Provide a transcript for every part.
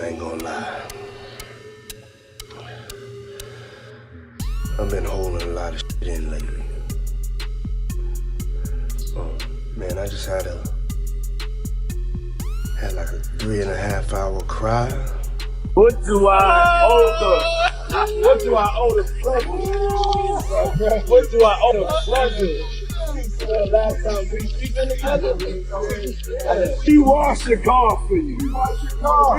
I ain't gonna lie. I've been holding a lot of shit in lately. Oh, man, I just had like a 3.5 hour cry. What do I owe the? What do I owe the pleasure? What do I owe the pleasure? Last time we speaking together, we wash your car for you. We wash your car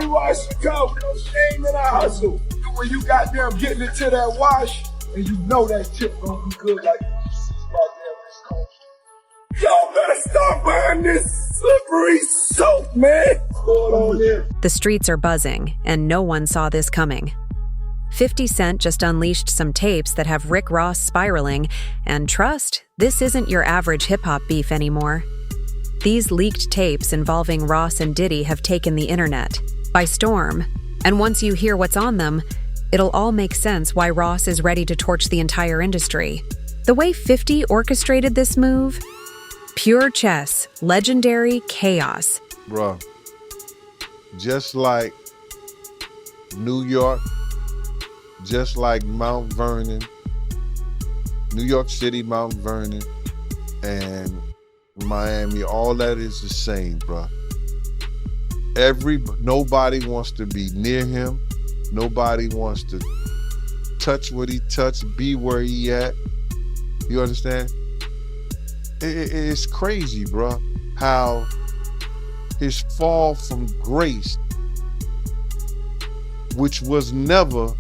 with no shame in our hustle. When you goddamn getting into that wash, and you know that chip gonna be good like y'all better start buying this slippery soap, man. What's going on there? The streets are buzzing, and no one saw this coming. 50 Cent just unleashed some tapes that have Rick Ross spiraling, and trust, this isn't your average hip-hop beef anymore. These leaked tapes involving Ross and Diddy have taken the internet by storm, and once you hear what's on them, it'll all make sense why Ross is ready to torch the entire industry. The way 50 orchestrated this move? Pure chess, legendary chaos. Bruh, just like New York, just like Mount Vernon, New York City, Mount Vernon, and Miami, all that is the same, bruh. Nobody wants to be near him. Nobody wants to touch what he touched, be where he at. You understand? It's crazy, bruh, how his fall from grace, which was never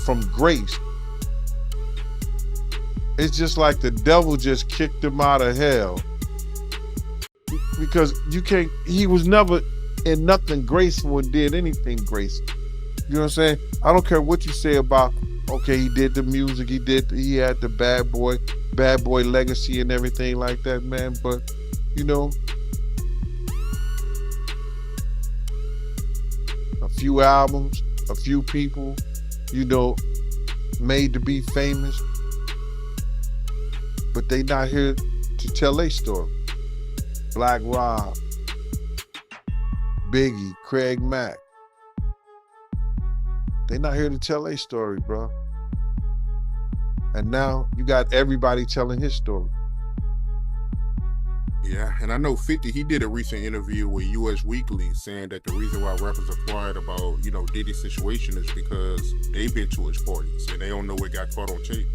from grace. It's just like the devil just kicked him out of hell. Because he was never in nothing graceful and did anything graceful. You know what I'm saying? I don't care what you say about, okay, he did the music, he had the bad boy legacy and everything like that, man. But, you know, a few albums, a few people, you know, made to be famous, but they not here to tell their story. Black Rob, Biggie, Craig Mack. They not here to tell their story, bro. And now you got everybody telling his story. Yeah, and I know 50, he did a recent interview with US Weekly saying that the reason why rappers are quiet about, you know, Diddy's situation is because they've been to his parties and they don't know what got caught on tape.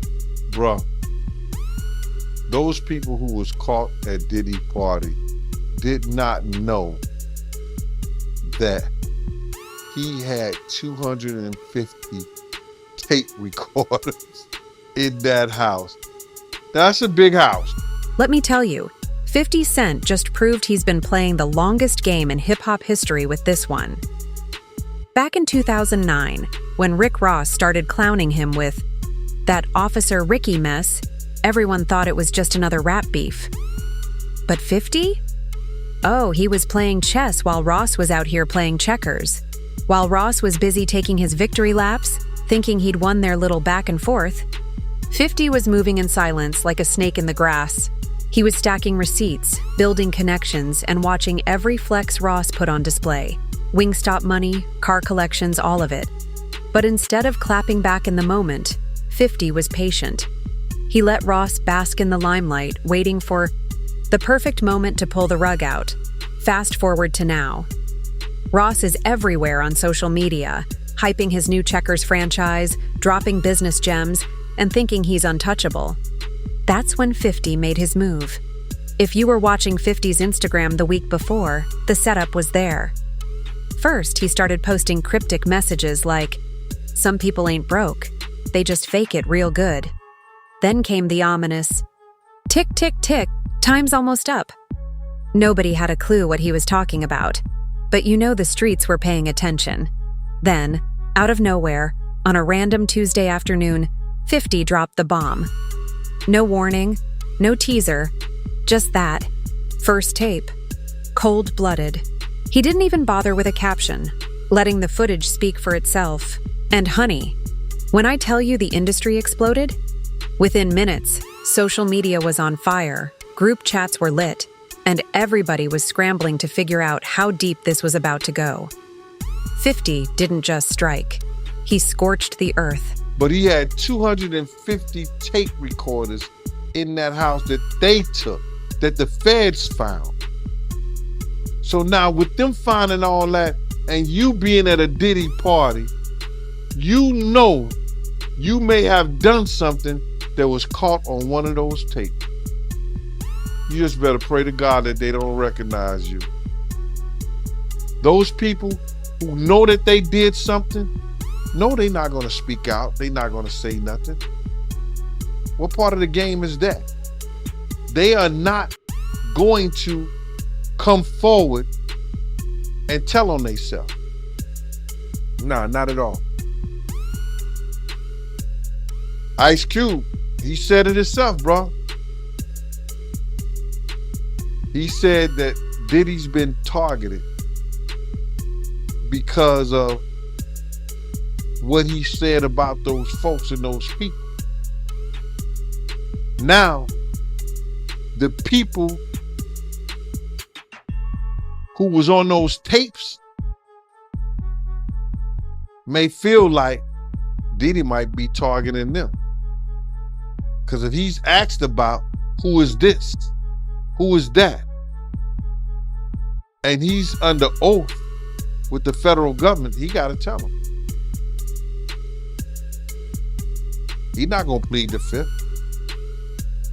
Bro, those people who was caught at Diddy party did not know that he had 250 tape recorders in that house. That's a big house. Let me tell you, 50 Cent just proved he's been playing the longest game in hip-hop history with this one. Back in 2009, when Rick Ross started clowning him with that Officer Ricky mess, everyone thought it was just another rap beef. But 50? Oh, he was playing chess while Ross was out here playing checkers. While Ross was busy taking his victory laps, thinking he'd won their little back and forth, 50 was moving in silence like a snake in the grass. He was stacking receipts, building connections, and watching every flex Ross put on display. Wingstop money, car collections, all of it. But instead of clapping back in the moment, 50 was patient. He let Ross bask in the limelight, waiting for the perfect moment to pull the rug out. Fast forward to now. Ross is everywhere on social media, hyping his new Checkers franchise, dropping business gems, and thinking he's untouchable. That's when 50 made his move. If you were watching 50's Instagram the week before, the setup was there. First, he started posting cryptic messages like, "Some people ain't broke, they just fake it real good." Then came the ominous, "Tick, tick, tick, time's almost up." Nobody had a clue what he was talking about, but you know the streets were paying attention. Then, out of nowhere, on a random Tuesday afternoon, 50 dropped the bomb. No warning, no teaser, just that. First tape. Cold-blooded. He didn't even bother with a caption, letting the footage speak for itself. And honey, when I tell you the industry exploded, within minutes, social media was on fire, group chats were lit, and everybody was scrambling to figure out how deep this was about to go. 50 didn't just strike. He scorched the earth. But he had 250 tape recorders in that house that they took, that the feds found. So now with them finding all that and you being at a Diddy party, you know you may have done something that was caught on one of those tapes. You just better pray to God that they don't recognize you. Those people who know that they did something, no, they're not going to speak out. They're not going to say nothing. What part of the game is that? They are not going to come forward and tell on themselves. Nah, not at all. Ice Cube, he said it himself, bro. He said that Diddy's been targeted because of what he said about those folks and those people. Now, the people who was on those tapes may feel like Diddy might be targeting them. Because if he's asked about who is this, who is that, and he's under oath with the federal government, he got to tell them. He's not going to plead the fifth.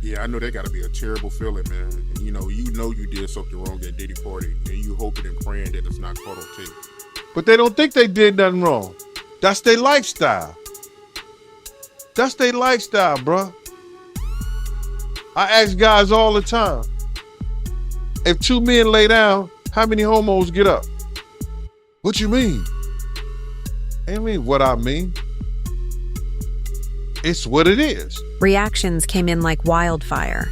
Yeah, I know that got to be a terrible feeling, man. And you know you did something wrong at Diddy party, and you hoping and praying that it's not caught on tape. But they don't think they did nothing wrong. That's their lifestyle. That's their lifestyle, bro. I ask guys all the time, if two men lay down, how many homos get up? What you mean? I mean what I mean. It's what it is. Reactions came in like wildfire.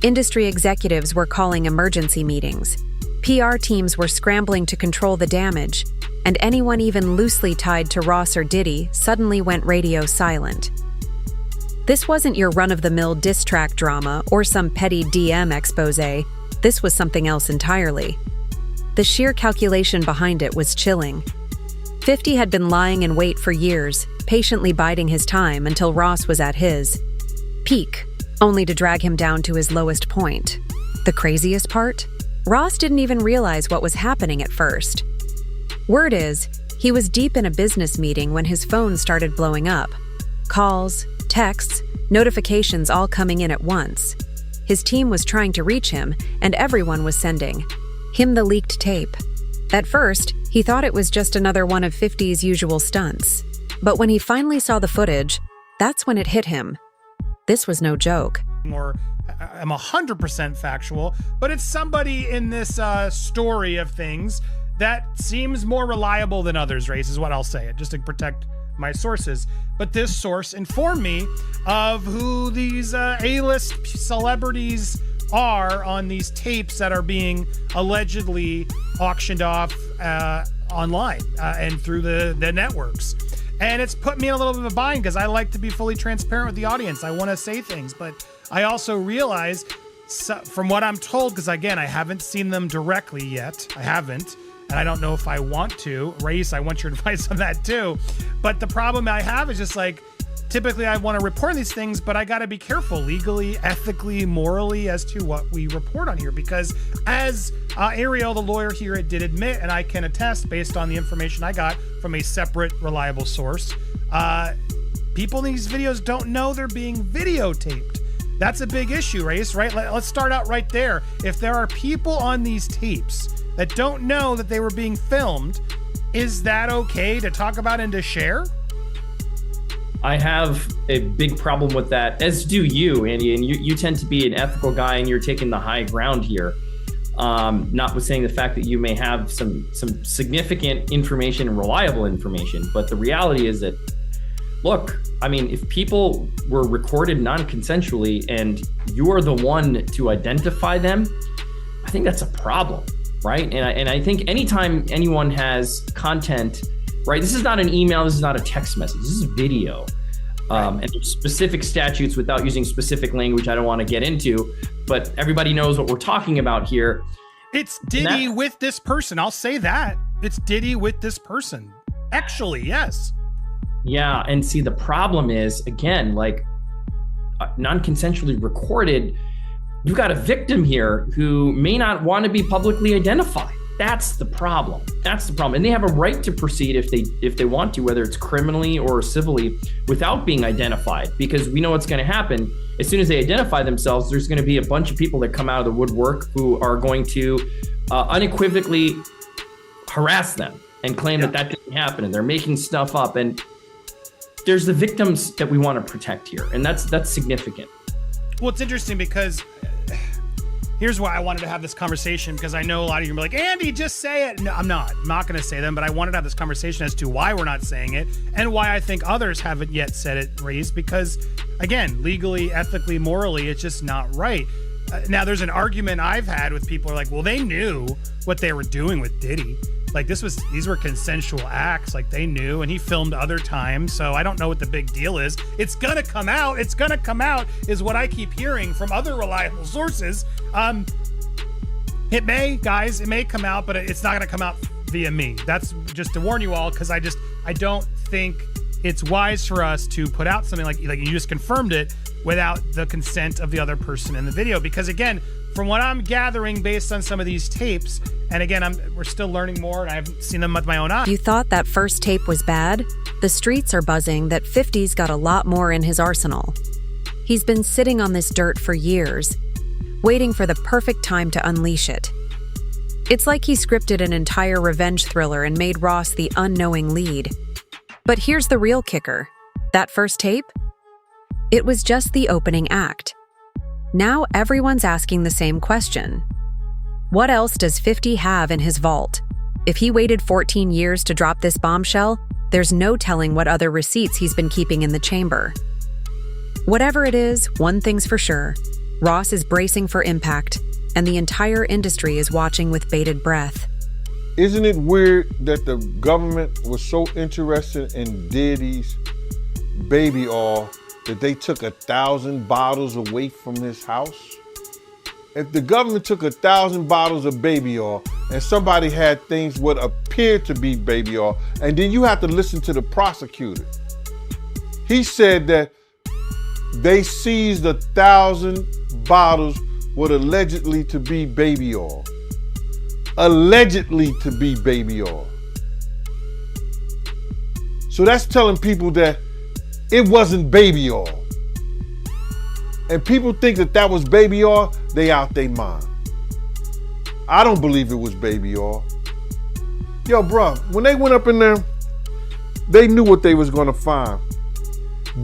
Industry executives were calling emergency meetings. PR teams were scrambling to control the damage, and anyone even loosely tied to Ross or Diddy suddenly went radio silent. This wasn't your run-of-the-mill diss track drama or some petty DM expose. This was something else entirely. The sheer calculation behind it was chilling. 50 had been lying in wait for years, patiently biding his time until Ross was at his peak, only to drag him down to his lowest point. The craziest part? Ross didn't even realize what was happening at first. Word is, he was deep in a business meeting when his phone started blowing up. Calls, texts, notifications all coming in at once. His team was trying to reach him, and everyone was sending him the leaked tape. At first, he thought it was just another one of 50's usual stunts. But when he finally saw the footage, that's when it hit him. This was no joke. Or I'm 100% factual, but it's somebody in this story of things that seems more reliable than others, Race, is what I'll say, just to protect my sources. But this source informed me of who these A-list celebrities are on these tapes that are being allegedly auctioned off online and through the networks. And it's put me in a little bit of a bind because I like to be fully transparent with the audience. I want to say things, but I also realize from what I'm told, because again, I haven't seen them directly yet. I haven't. And I don't know if I want to. Race, I want your advice on that too. But the problem I have is just like, typically I want to report these things, but I got to be careful legally, ethically, morally as to what we report on here. Because as Ariel, the lawyer here, did admit, and I can attest based on the information I got from a separate, reliable source, people in these videos don't know they're being videotaped. That's a big issue, Race, right? Let's start out right there. If there are people on these tapes that don't know that they were being filmed, is that okay to talk about and to share? I have a big problem with that, as do you, Andy, and you tend to be an ethical guy and you're taking the high ground here. Notwithstanding the fact that you may have some significant information and reliable information, but the reality is that, look, I mean, if people were recorded non-consensually and you're the one to identify them, I think that's a problem, right? And I think anytime anyone has content, right, this is not an email, this is not a text message, this is video. And there's specific statutes, without using specific language I don't want to get into, but everybody knows what we're talking about here. It's Diddy with this person, I'll say that. it's Diddy with this person. Actually, yes. Yeah, and see, the problem is, again, like non-consensually recorded, you've got a victim here who may not want to be publicly identified. That's the problem. That's the problem. And they have a right to proceed if they want to, whether it's criminally or civilly, without being identified, because we know what's going to happen. As soon as they identify themselves, there's going to be a bunch of people that come out of the woodwork who are going to unequivocally harass them and claim that didn't happen, and they're making stuff up. And there's the victims that we want to protect here, and that's significant. Well, it's interesting because here's why I wanted to have this conversation, because I know a lot of you are like, Andy, just say it. No, I'm not going to say them, but I wanted to have this conversation as to why we're not saying it and why I think others haven't yet said it, Reese, because, again, legally, ethically, morally, it's just not right. Now, there's an argument I've had with people who are like, well, they knew what they were doing with Diddy. Like, these were consensual acts. Like, they knew, and he filmed other times, so I don't know what the big deal is. It's gonna come out. It's gonna come out, is what I keep hearing from other reliable sources. It may come out, but it's not gonna come out via me. That's just to warn you all, because I don't think it's wise for us to put out something like you just confirmed it without the consent of the other person in the video. Because again, from what I'm gathering based on some of these tapes, and again, we're still learning more, and I haven't seen them with my own eyes. You thought that first tape was bad? The streets are buzzing that 50's got a lot more in his arsenal. He's been sitting on this dirt for years, waiting for the perfect time to unleash it. It's like he scripted an entire revenge thriller and made Ross the unknowing lead. But here's the real kicker. That first tape? It was just the opening act. Now everyone's asking the same question. What else does 50 have in his vault? If he waited 14 years to drop this bombshell, there's no telling what other receipts he's been keeping in the chamber. Whatever it is, one thing's for sure. Ross is bracing for impact, and the entire industry is watching with bated breath. Isn't it weird that the government was so interested in Diddy's baby oil that they took 1,000 bottles away from his house? If the government took 1,000 bottles of baby oil and somebody had things what appeared to be baby oil, and then you have to listen to the prosecutor. He said that they seized 1,000 bottles what allegedly to be baby oil. Allegedly to be baby oil. So that's telling people that it wasn't baby oil. And people think that was baby oil, they out their mind. I don't believe it was baby oil. Yo, bro, when they went up in there, they knew what they was gonna find.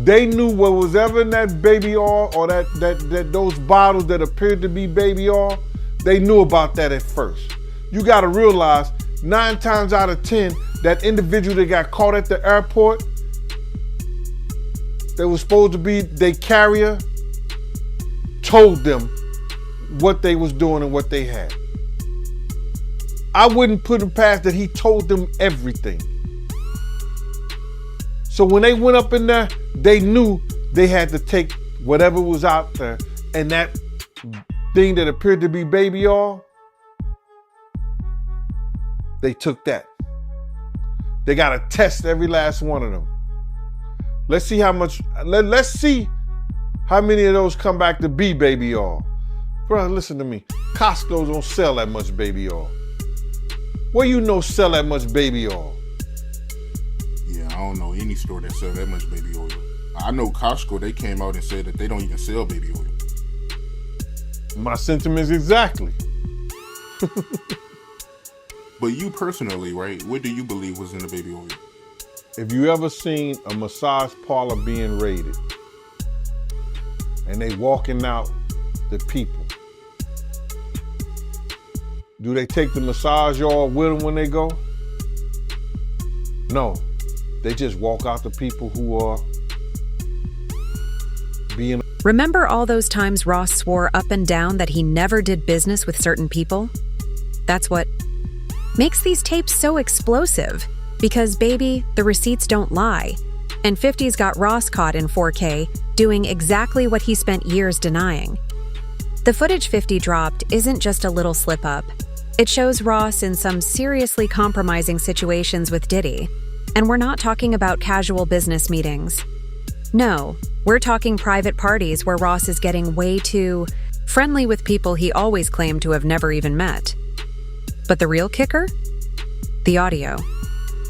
They knew what was ever in that baby oil or that those bottles that appeared to be baby oil, they knew about that at first. You gotta realize 9 times out of 10, that individual that got caught at the airport, that was supposed to be their carrier, told them what they was doing and what they had. I wouldn't put him past that he told them everything. So when they went up in there, they knew they had to take whatever was out there, and that thing that appeared to be baby oil, they took that. They got to test every last one of them. Let's see how much, let's see how many of those come back to be baby oil. Bro, listen to me. Costco don't sell that much baby oil. Where you know sell that much baby oil? Yeah, I don't know any store that sell that much baby oil. I know Costco, they came out and said that they don't even sell baby oil. My sentiments exactly. But you personally, right, what do you believe was in the baby oil? If you ever seen a massage parlor being raided and they walking out the people, do they take the massage oil with them when they go? No, they just walk out the people who are being. Remember all those times Ross swore up and down that he never did business with certain people? That's what makes these tapes so explosive. Because, baby, the receipts don't lie. And 50's got Ross caught in 4K doing exactly what he spent years denying. The footage 50 dropped isn't just a little slip-up. It shows Ross in some seriously compromising situations with Diddy. And we're not talking about casual business meetings. No, we're talking private parties where Ross is getting way too friendly with people he always claimed to have never even met. But the real kicker? The audio.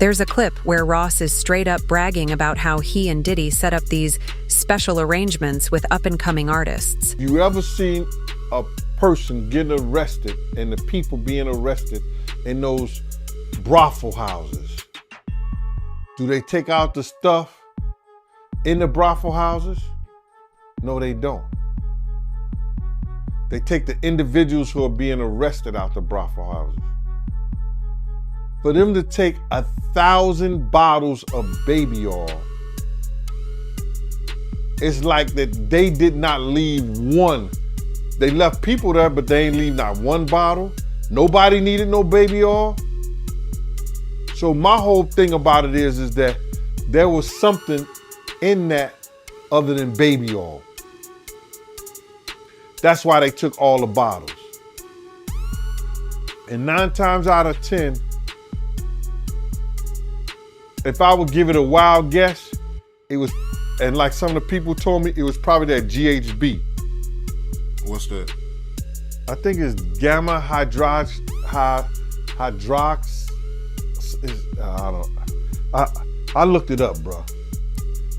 There's a clip where Ross is straight up bragging about how he and Diddy set up these special arrangements with up-and-coming artists. You ever seen a person getting arrested and the people being arrested in those brothel houses? Do they take out the stuff in the brothel houses? No, they don't. They take the individuals who are being arrested out the brothel houses. For them to take 1,000 bottles of baby oil, it's like that they did not leave one. They left people there, but they ain't leave not one bottle. Nobody needed no baby oil. So my whole thing about it is that there was something in that other than baby oil. That's why they took all the bottles. And 9 times out of 10, if I would give it a wild guess, it was, and like some of the people told me, it was probably that GHB. What's that? I think it's gamma hydrox. I looked it up, bro.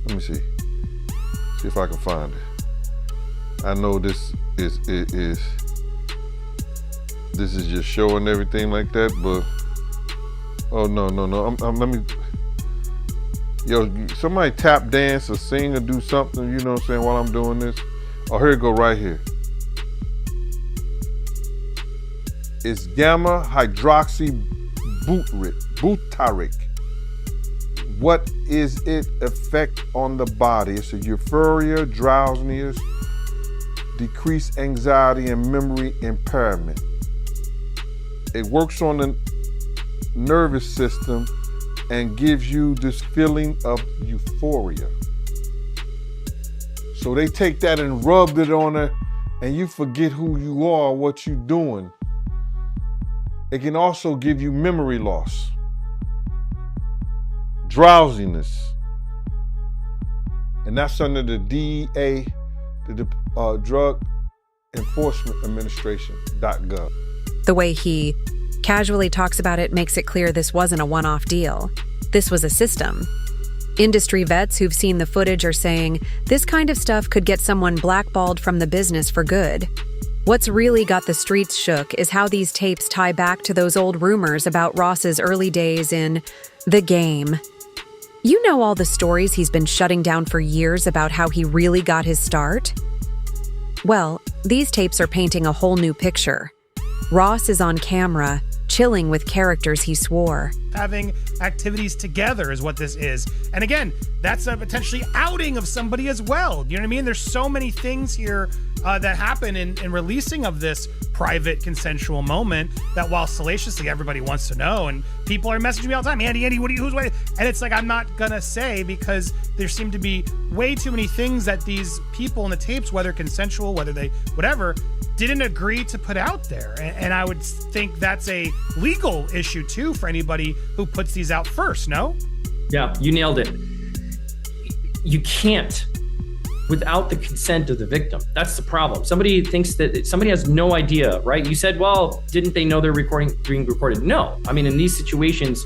Let me see. See if I can find it. I know this is just showing everything like that, but oh no. Let me. Yo, somebody tap dance or sing or do something, you know what I'm saying, while I'm doing this. Oh, here it go right here. It's gamma hydroxy butyric. What is its effect on the body? It's a euphoria, drowsiness, decreased anxiety, and memory impairment. It works on the nervous system and gives you this feeling of euphoria. So they take that and rubbed it on her, and you forget who you are, what you're doing. It can also give you memory loss, drowsiness, and that's under the DEA, the Drug Enforcement Administration.gov. The way he casually talks about it makes it clear this wasn't a one-off deal. This was a system. Industry vets who've seen the footage are saying this kind of stuff could get someone blackballed from the business for good. What's really got the streets shook is how these tapes tie back to those old rumors about Ross's early days in the game. You know all the stories he's been shutting down for years about how he really got his start? Well, these tapes are painting a whole new picture. Ross is on camera, chilling with characters he swore. Having activities together is what this is. And again, that's a potentially outing of somebody as well. You know what I mean? There's so many things here that happen in releasing of this private consensual moment that while salaciously everybody wants to know, and people are messaging me all the time, Andy, who's waiting? And it's like, I'm not gonna say, because there seem to be way too many things that these people in the tapes, whether consensual, whether they, whatever, didn't agree to put out there. And I would think that's a legal issue too for anybody who puts these out first, no? Yeah, you nailed it. You can't without the consent of the victim. That's the problem. Somebody thinks that somebody has no idea, right? You said, well, didn't they know they're being recorded? No. I mean, in these situations,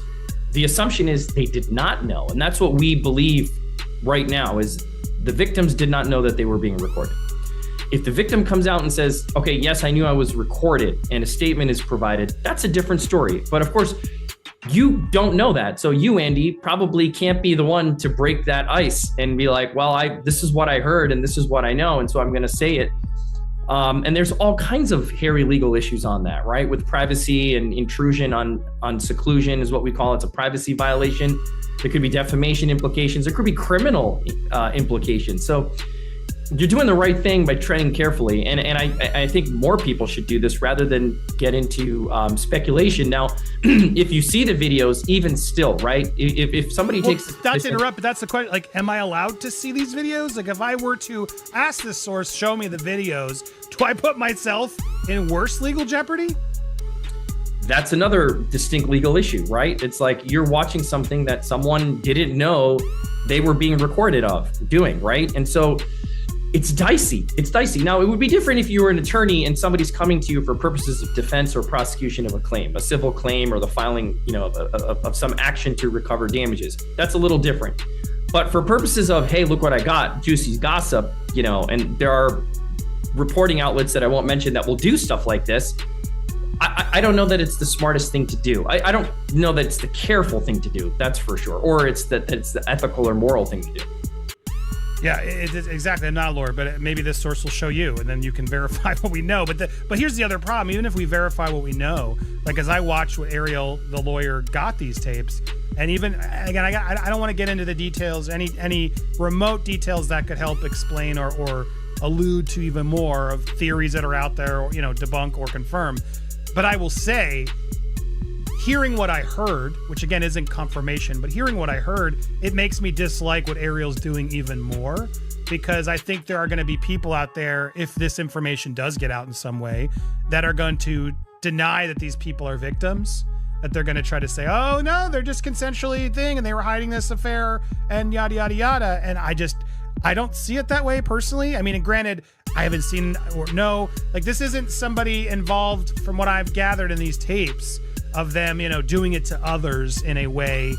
the assumption is they did not know. And that's what we believe right now is the victims did not know that they were being recorded. If the victim comes out and says, okay, yes, I knew I was recorded, and a statement is provided, that's a different story. But of course, you don't know that. So you, Andy, probably can't be the one to break that ice and be like, well, this is what I heard and this is what I know, and so I'm going to say it. And there's all kinds of hairy legal issues on that, right? With privacy and intrusion on seclusion is what we call it. It's a privacy violation. There could be defamation implications. There could be criminal implications. So you're doing the right thing by treading carefully. And I think more people should do this rather than get into speculation. Now, if you see the videos, even still, right? If somebody takes... Not to interrupt, but that's the question. Like, am I allowed to see these videos? Like, if I were to ask this source, show me the videos, do I put myself in worse legal jeopardy? that's another distinct legal issue, right? It's like you're watching something that someone didn't know they were being recorded of doing, right? And so it's dicey. It's dicey. Now, it would be different if you were an attorney and somebody's coming to you for purposes of defense or prosecution of a claim, a civil claim, or the filing, of some action to recover damages. That's a little different. But for purposes of, hey, look what I got, juicy gossip, and there are reporting outlets that I won't mention that will do stuff like this. I don't know that it's the smartest thing to do. I don't know that it's the careful thing to do. That's for sure. Or it's the ethical or moral thing to do. Yeah, it is exactly. I'm not a lawyer, but maybe this source will show you, and then you can verify what we know. But here's the other problem. Even if we verify what we know, like as I watched what Ariel, the lawyer, got these tapes, and even again, I don't want to get into the details, any remote details that could help explain or allude to even more of theories that are out there, or debunk or confirm. But I will say, hearing what I heard, which again isn't confirmation, but hearing what I heard, it makes me dislike what Ariel's doing even more, because I think there are going to be people out there, if this information does get out in some way, that are going to deny that these people are victims, that they're going to try to say, oh no, they're just consensually thing and they were hiding this affair and yada, yada, yada. And I don't see it that way personally. I mean, and granted, I haven't seen or know, like this isn't somebody involved from what I've gathered in these tapes of them, doing it to others in a way,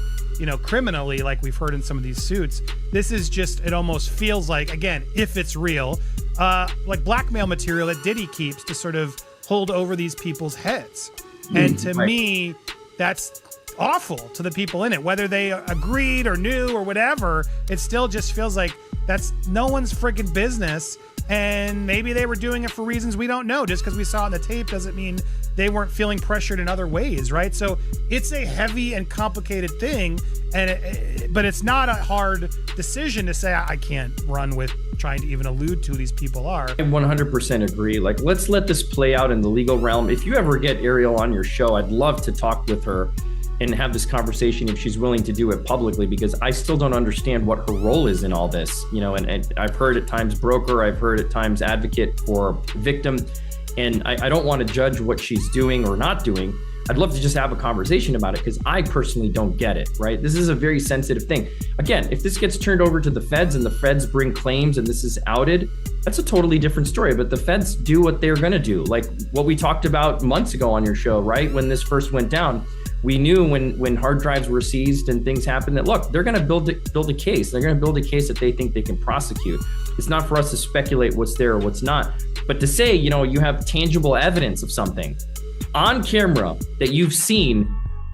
criminally, like we've heard in some of these suits. This is just, it almost feels like, again, if it's real, like blackmail material that Diddy keeps to sort of hold over these people's heads. And to me, that's awful to the people in it, whether they agreed or knew or whatever. It still just feels like that's no one's freaking business. And maybe they were doing it for reasons we don't know. Just because we saw it in the tape doesn't mean they weren't feeling pressured in other ways, right? So it's a heavy and complicated thing, but it's not a hard decision to say I can't run with trying to even allude to who these people are. I 100% agree. Like, let's let this play out in the legal realm. If you ever get Ariel on your show, I'd love to talk with her and have this conversation if she's willing to do it publicly, because I still don't understand what her role is in all this, and I've heard at times broker, I've heard at times advocate for victim, and I don't want to judge what she's doing or not doing. I'd love to just have a conversation about it, because I personally don't get it, right? This is a very sensitive thing. Again, if this gets turned over to the feds and the feds bring claims and this is outed, that's a totally different story. But the feds do what they're going to do. Like what we talked about months ago on your show, right? When this first went down, we knew when hard drives were seized and things happened that, look, they're going to build a case. They're going to build a case that they think they can prosecute. It's not for us to speculate what's there or what's not. But to say, you have tangible evidence of something on camera that you've seen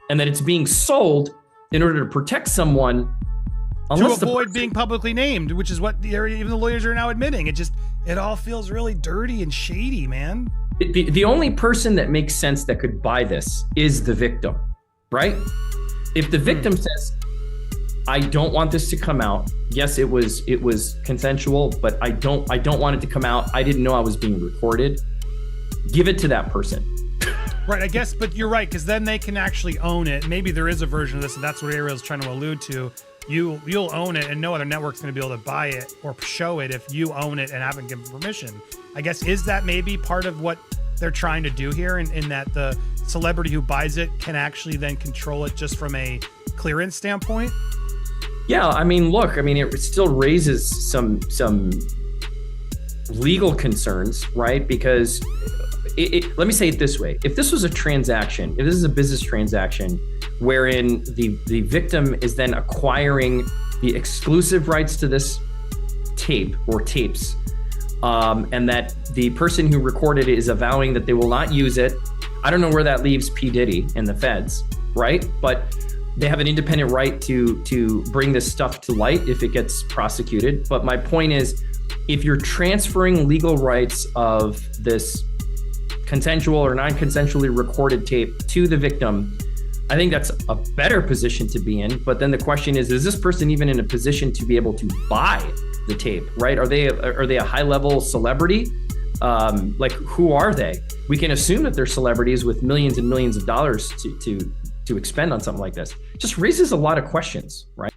and that it's being sold in order to protect someone, to avoid being publicly named, which is what even the lawyers are now admitting. It all feels really dirty and shady, man. The only person that makes sense that could buy this is the victim, right? If the victim says, I don't want this to come out. Yes, it was consensual, but I don't want it to come out. I didn't know I was being recorded. Give it to that person. Right, I guess, but you're right, because then they can actually own it. Maybe there is a version of this, and that's what Ariel's trying to allude to. You'll own it, and no other network's going to be able to buy it or show it if you own it and haven't given permission. I guess, is that maybe part of what they're trying to do here, in that the celebrity who buys it can actually then control it just from a clearance standpoint? Yeah, I mean, look, it still raises some legal concerns, right? Because let me say it this way. If this was a transaction, if this is a business transaction wherein the victim is then acquiring the exclusive rights to this tape or tapes, and that the person who recorded it is avowing that they will not use it, I don't know where that leaves P. Diddy and the feds, right? But they have an independent right to bring this stuff to light if it gets prosecuted. But my point is, if you're transferring legal rights of this consensual or non-consensually recorded tape to the victim, I think that's a better position to be in. But then the question is this person even in a position to be able to buy the tape, right? Are they a high-level celebrity? Like, who are they? We can assume that they're celebrities with millions and millions of dollars to expend on something like this. Just raises a lot of questions, right?